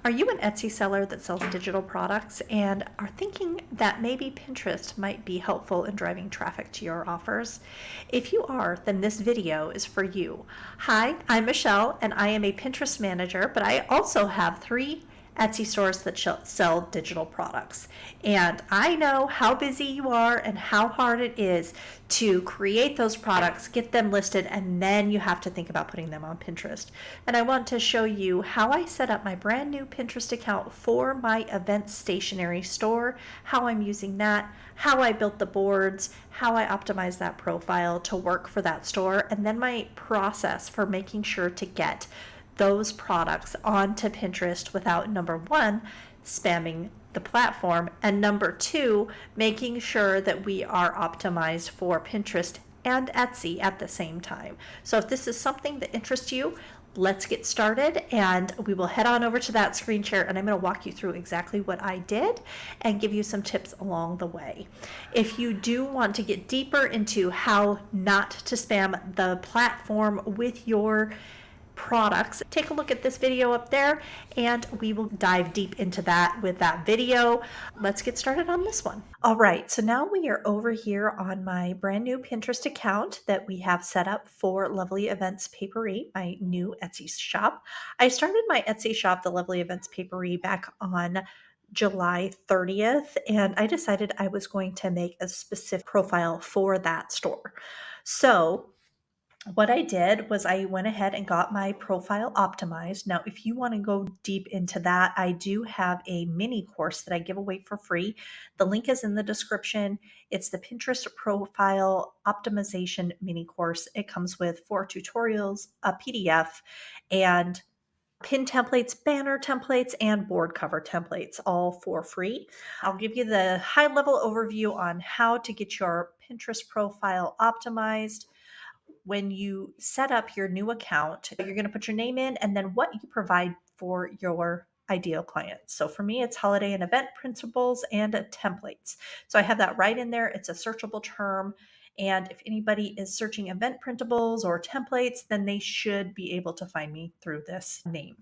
Are you an Etsy seller that sells digital products and are thinking that maybe Pinterest might be helpful in driving traffic to your offers? If you are, then this video is for you. Hi, I'm Michelle and I am a Pinterest manager, but I also have 3 Etsy stores that sell digital products. And I know how busy you are and how hard it is to create those products, get them listed, and then you have to think about putting them on Pinterest. And I want to show you how I set up my brand new Pinterest account for my event stationery store, how I'm using that, how I built the boards, how I optimized that profile to work for that store, and then my process for making sure to get those products onto Pinterest without, number one, spamming the platform, and number two, making sure that we are optimized for Pinterest and Etsy at the same time. So if this is something that interests you, let's get started and we will head on over to that screen share and I'm going to walk you through exactly what I did and give you some tips along the way. If you do want to get deeper into how not to spam the platform with your products, take a look at this video up there and we will dive deep into that with that video. Let's get started on this one. All right, so now we are over here on my brand new Pinterest account that we have set up for Lovely Events Papery, my new Etsy shop. I started my Etsy shop, the Lovely Events Papery, back on July 30th, and I decided I was going to make a specific profile for that store. So what I did was I went ahead and got my profile optimized. Now, if you want to go deep into that, I do have a mini course that I give away for free. The link is in the description. It's the Pinterest profile optimization mini course. It comes with 4 tutorials, a PDF, and pin templates, banner templates, and board cover templates, all for free. I'll give you the high level overview on how to get your Pinterest profile optimized. When you set up your new account, you're going to put your name in and then what you provide for your ideal clients. So for me, it's holiday and event principles and templates. So I have that right in there. It's a searchable term. And if anybody is searching event printables or templates, then they should be able to find me through this name.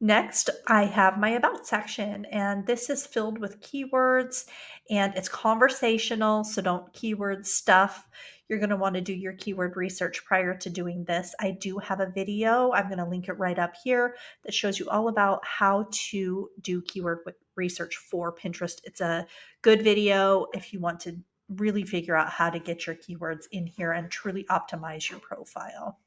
Next, I have my about section, and this is filled with keywords and it's conversational, so don't keyword stuff. You're going to want to do your keyword research prior to doing this. I do have a video, I'm going to link it right up here, that shows you all about how to do keyword research for Pinterest. It's a good video if you want to really figure out how to get your keywords in here and truly optimize your profile.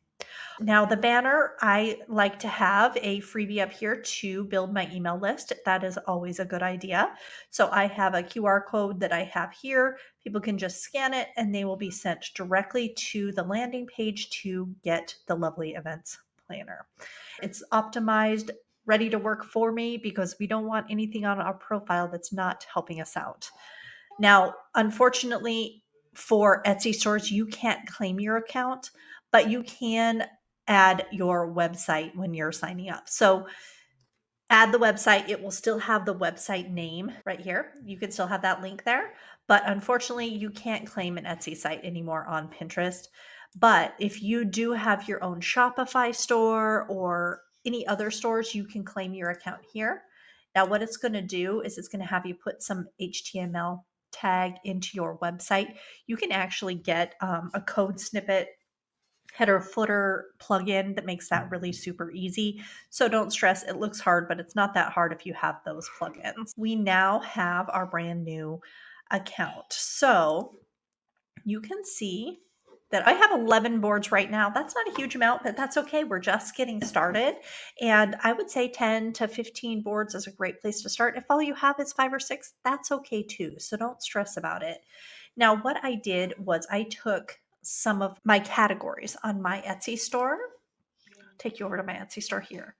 Now, the banner, I like to have a freebie up here to build my email list. That is always a good idea. So I have a QR code that I have here. People can just scan it and they will be sent directly to the landing page to get the Lovely Events Planner. It's optimized, ready to work for me because we don't want anything on our profile that's not helping us out. Now, unfortunately, for Etsy stores, you can't claim your account, but you can add your website when you're signing up. So add the website. It will still have the website name right here. You can still have that link there, but unfortunately, you can't claim an Etsy site anymore on Pinterest. But if you do have your own Shopify store or any other stores, you can claim your account here. Now, what it's going to do is it's going to have you put some HTML tag into your website. You can actually get a code snippet header footer plugin that makes that really super easy. So don't stress, it looks hard, but it's not that hard if you have those plugins. We now have our brand new account. So you can see that I have 11 boards right now. That's not a huge amount, but that's okay. We're just getting started. And I would say 10 to 15 boards is a great place to start. If all you have is 5 or 6, that's okay too. So don't stress about it. Now, what I did was I took some of my categories on my Etsy store. Take you over to my Etsy store here.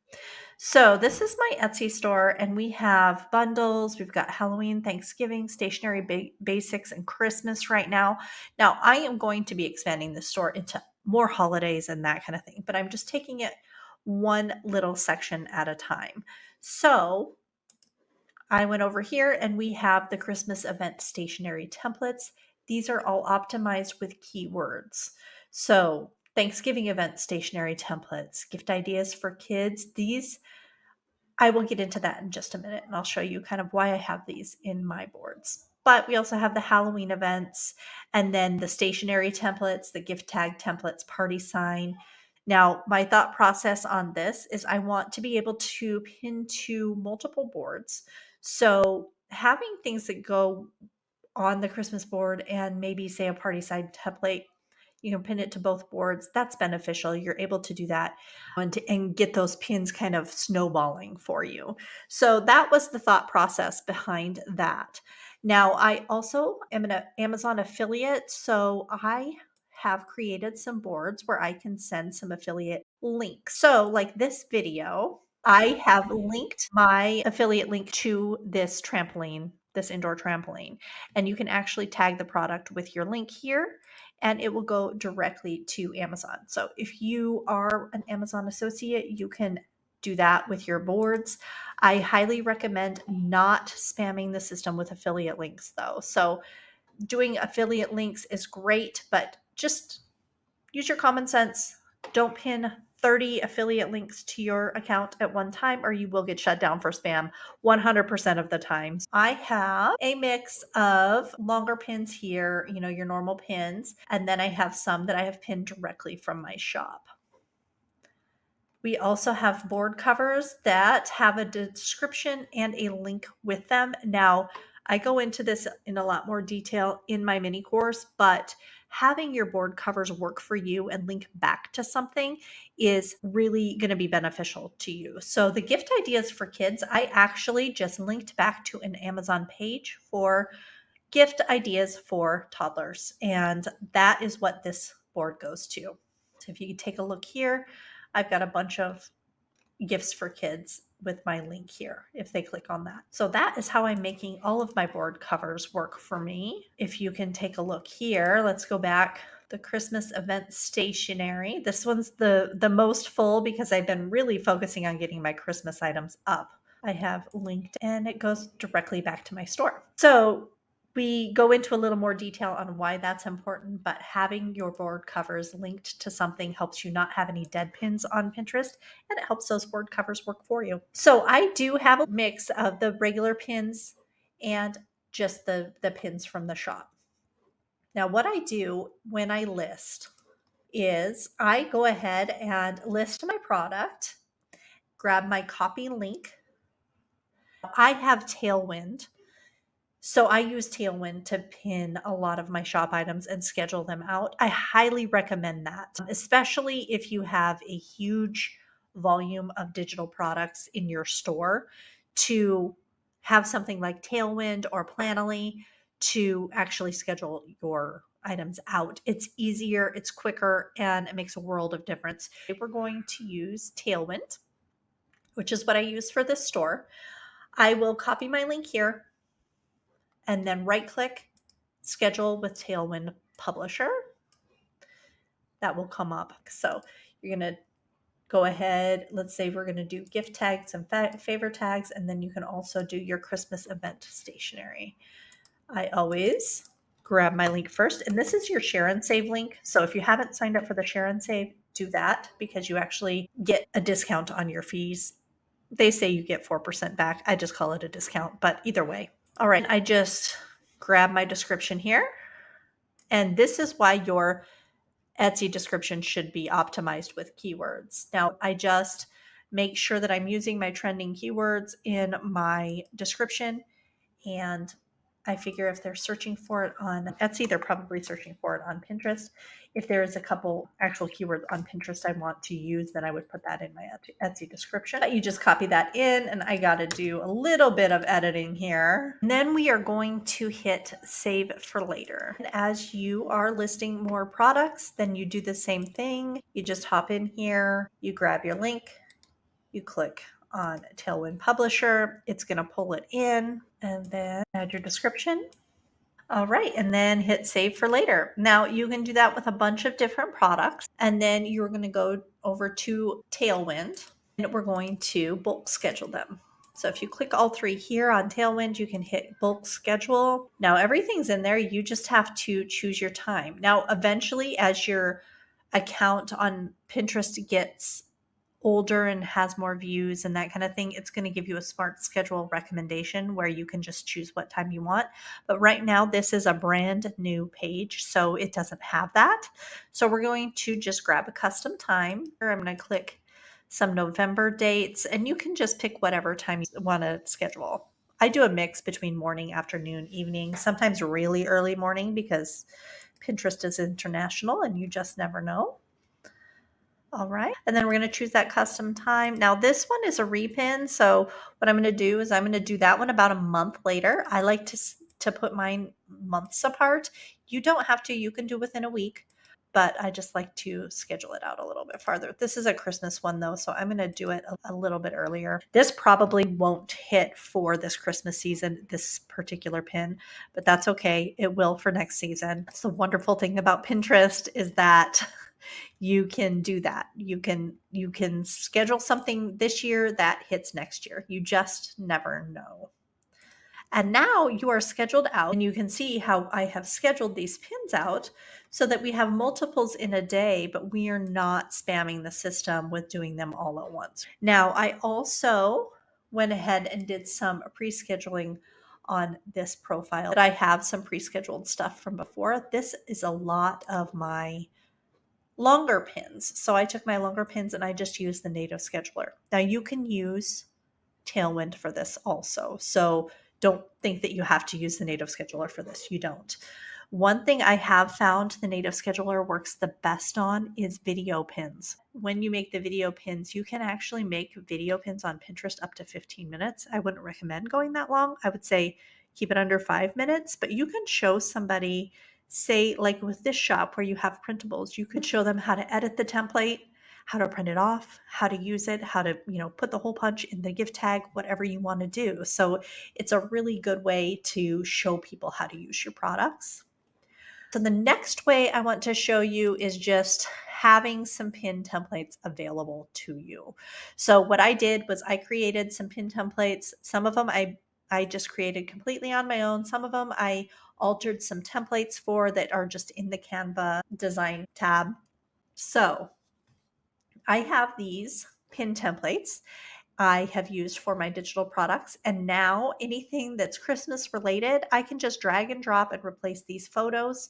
So this is my Etsy store and we have bundles. We've got Halloween, Thanksgiving, stationery basics, and Christmas right now. Now I am going to be expanding the store into more holidays and that kind of thing, but I'm just taking it one little section at a time. So I went over here and we have the Christmas event stationery templates. These are all optimized with keywords. So Thanksgiving event stationery templates, gift ideas for kids. These I will get into that in just a minute, and I'll show you kind of why I have these in my boards. But we also have the Halloween events, and then the stationery templates, the gift tag templates, party sign. Now, my thought process on this is I want to be able to pin to multiple boards. So having things that go on the Christmas board and maybe say a party side template, you can pin it to both boards. That's beneficial. You're able to do that and get those pins kind of snowballing for you. So that was the thought process behind that. Now, I also am an Amazon affiliate, so I have created some boards where I can send some affiliate links. So, like this video, I have linked my affiliate link to this trampoline, this indoor trampoline, and you can actually tag the product with your link here and it will go directly to Amazon. So if you are an Amazon associate, you can do that with your boards. I highly recommend not spamming the system with affiliate links though. So doing affiliate links is great, but just use your common sense. Don't pin 30 affiliate links to your account at one time or you will get shut down for spam 100% of the time. I have a mix of longer pins here, your normal pins, and then I have some that I have pinned directly from my shop. We also have board covers that have a description and a link with them. Now, I go into this in a lot more detail in my mini course, but having your board covers work for you and link back to something is really going to be beneficial to you. So the gift ideas for kids, I actually just linked back to an Amazon page for gift ideas for toddlers. And that is what this board goes to. So if you take a look here, I've got a bunch of gifts for kids with my link here if they click on that. So that is how I'm making all of my board covers work for me. If you can take a look here, let's go back. The Christmas event stationery. This one's the most full because I've been really focusing on getting my Christmas items up. I have linked and it goes directly back to my store. So we go into a little more detail on why that's important, but having your board covers linked to something helps you not have any dead pins on Pinterest, and it helps those board covers work for you. So I do have a mix of the regular pins and just the pins from the shop. Now, what I do when I list is I go ahead and list my product, grab my copy link. I have Tailwind. So I use Tailwind to pin a lot of my shop items and schedule them out. I highly recommend that, especially if you have a huge volume of digital products in your store, to have something like Tailwind or Planoly to actually schedule your items out. It's easier, it's quicker, and it makes a world of difference. We're going to use Tailwind, which is what I use for this store. I will copy my link here and then right click, schedule with Tailwind Publisher. That will come up. So you're going to go ahead. Let's say we're going to do gift tags and favor tags, and then you can also do your Christmas event stationery. I always grab my link first, and this is your share and save link. So if you haven't signed up for the share and save, do that because you actually get a discount on your fees. They say you get 4% back. I just call it a discount, but either way. All right, I just grab my description here. And this is why your Etsy description should be optimized with keywords. Now, I just make sure that I'm using my trending keywords in my description, and I figure if they're searching for it on Etsy, they're probably searching for it on Pinterest. If there's a couple actual keywords on Pinterest I want to use, then I would put that in my Etsy description. But you just copy that in, and I got to do a little bit of editing here. And then we are going to hit save for later. And as you are listing more products, then you do the same thing. You just hop in here, you grab your link, you click on Tailwind Publisher. It's going to pull it in and then add your description. All right, and then hit save for later. Now you can do that with a bunch of different products, and then you're going to go over to Tailwind and we're going to bulk schedule them. So if you click all three here on Tailwind, you can hit bulk schedule. Now everything's in there. You just have to choose your time. Now, eventually, as your account on Pinterest gets older and has more views and that kind of thing, it's going to give you a smart schedule recommendation where you can just choose what time you want. But right now, this is a brand new page, so it doesn't have that. So we're going to just grab a custom time. I'm going to click some November dates, and you can just pick whatever time you want to schedule. I do a mix between morning, afternoon, evening, sometimes really early morning because Pinterest is international and you just never know. All right. And then we're going to choose that custom time. Now, this one is a repin. So, what I'm going to do is I'm going to do that one about a month later. I like to put mine months apart. You don't have to, you can do within a week, but I just like to schedule it out a little bit farther. This is a Christmas one though, so I'm going to do it a little bit earlier. This probably won't hit for this Christmas season, this particular pin, but that's okay. It will for next season. That's the wonderful thing about Pinterest is that you can do that. You can schedule something this year that hits next year. You just never know. And now you are scheduled out, and you can see how I have scheduled these pins out so that we have multiples in a day, but we are not spamming the system with doing them all at once. Now, I also went ahead and did some pre-scheduling on this profile. That I have some pre-scheduled stuff from before. This is a lot of my longer pins. So I took my longer pins and I just used the native scheduler. Now you can use Tailwind for this also. So don't think that you have to use the native scheduler for this. You don't. One thing I have found the native scheduler works the best on is video pins. When you make the video pins, you can actually make video pins on Pinterest up to 15 minutes. I wouldn't recommend going that long. I would say keep it under 5 minutes, but you can show somebody, say, like with this shop where you have printables, you could show them how to edit the template, how to print it off, how to use it, how to, put the hole punch in the gift tag, whatever you want to do. So it's a really good way to show people how to use your products. So the next way I want to show you is just having some pin templates available to you. So what I did was I created some pin templates. Some of them I just created completely on my own. Some of them I altered some templates for that are just in the Canva design tab. So I have these pin templates I have used for my digital products. And now anything that's Christmas related, I can just drag and drop and replace these photos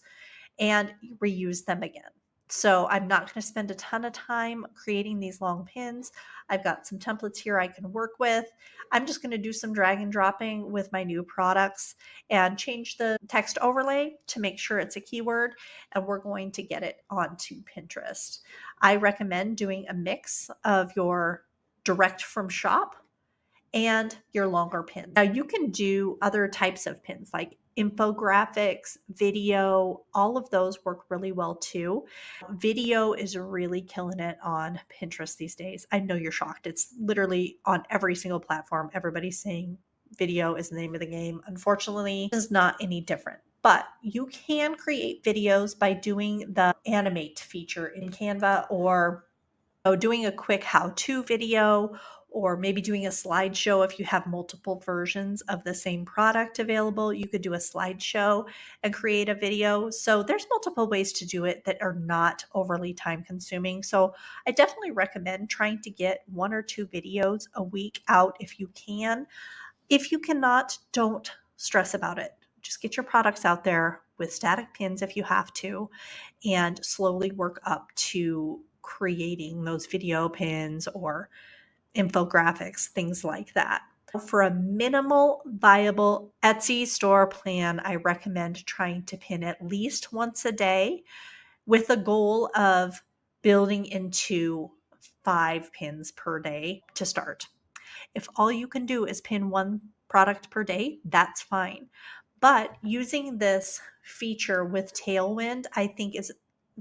and reuse them again. So I'm not going to spend a ton of time creating these long pins. I've got some templates here I can work with. I'm just going to do some drag and dropping with my new products and change the text overlay to make sure it's a keyword, and we're going to get it onto Pinterest. I recommend doing a mix of your direct from shop and your longer pins. Now you can do other types of pins like infographics, video, all of those work really well too. Video is really killing it on Pinterest these days. I know you're shocked. It's literally on every single platform. Everybody's saying video is the name of the game. Unfortunately, it's not any different. But you can create videos by doing the animate feature in Canva, or doing a quick how-to video, or maybe doing a slideshow. If you have multiple versions of the same product available, you could do a slideshow and create a video. So there's multiple ways to do it that are not overly time consuming. So I definitely recommend trying to get 1 or 2 videos a week out if you can. If you cannot, don't stress about it. Just get your products out there with static pins if you have to, and slowly work up to creating those video pins or infographics, things like that. For a minimal viable Etsy store plan, I recommend trying to pin at least once a day with a goal of building into 5 pins per day to start. If all you can do is pin 1 product per day, that's fine. But using this feature with Tailwind, I think is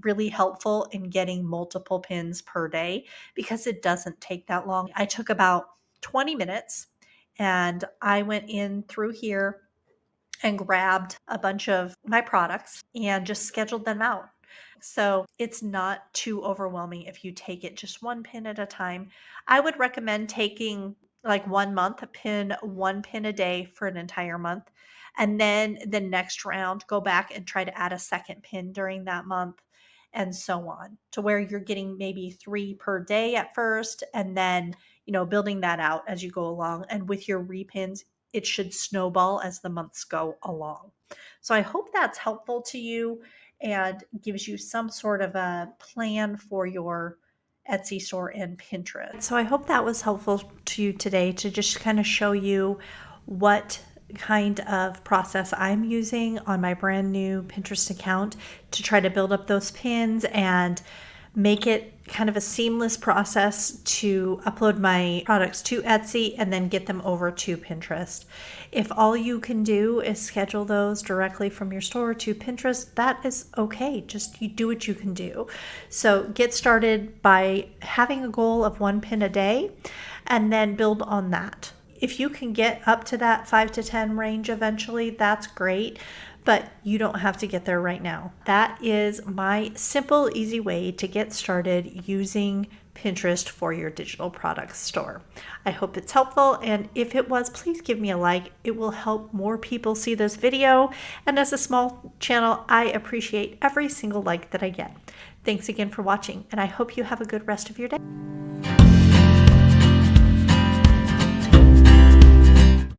really helpful in getting multiple pins per day because it doesn't take that long. I took about 20 minutes and I went in through here and grabbed a bunch of my products and just scheduled them out. So it's not too overwhelming if you take it just 1 pin at a time. I would recommend taking like 1 month, pin 1 pin a day for an entire month. And then the next round, go back and try to add a second pin during that month. and so on, to where you're getting maybe 3 per day at first, and then, building that out as you go along. And with your repins, it should snowball as the months go along. So I hope that's helpful to you and gives you some sort of a plan for your Etsy store and Pinterest. So I hope that was helpful to you today, to just kind of show you what kind of process I'm using on my brand new Pinterest account to try to build up those pins and make it kind of a seamless process to upload my products to Etsy and then get them over to Pinterest. If all you can do is schedule those directly from your store to Pinterest, that is okay. Just you do what you can do. So get started by having a goal of 1 pin a day and then build on that. If you can get up to that 5 to 10 range eventually, that's great, but you don't have to get there right now. That is my simple, easy way to get started using Pinterest for your digital products store. I hope it's helpful, and if it was, please give me a like. It will help more people see this video, and as a small channel, I appreciate every single like that I get. Thanks again for watching, and I hope you have a good rest of your day.